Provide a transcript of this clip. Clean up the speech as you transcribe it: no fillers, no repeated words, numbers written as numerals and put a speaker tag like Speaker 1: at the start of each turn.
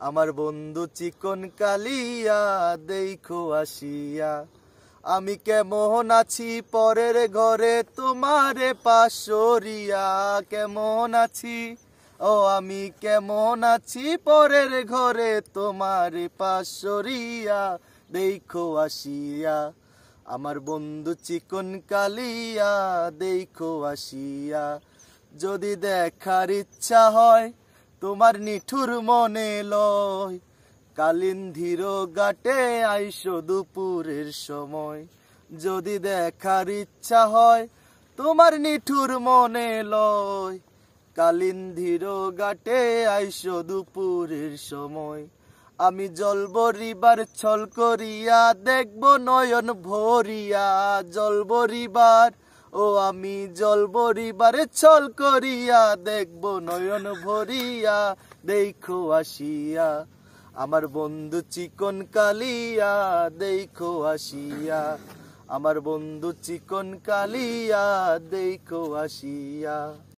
Speaker 1: আমার বন্ধু চিকন কালিয়া দেখো আসিয়া। আমি কেমন আছি পরের ঘরে তোমারে পাশরিয়া, কেমন আছি ও আমি কেমন আছি পরের ঘরে তোমারে পাশরিয়া দেখো আসিয়া। আমার বন্ধু চিকন কালিয়া দেখো আসিয়া। যদি দেখার ইচ্ছা হয় তোমার নিঠুর মনে লয়, কালিন্ধির ঘাটে আইসো দুপুরের সময়। যদি দেখার ইচ্ছা হয় তোমার নিঠুর মনে লয়, কালিন্ধির ঘাটে আইসো দুপুরের সময়। আমি জলবরিবার ছল করিয়া দেখব নয়ন ভরিয়া, জলবরিবার ও আমি জলবরিবারে ছল করিয়া দেখব নয়ন ভরিয়া দেখো আসিয়া। আমার বন্ধু চিকন কালিয়া দেখো আসিয়া। আমার বন্ধু চিকন কালিয়া দেখো আসিয়া।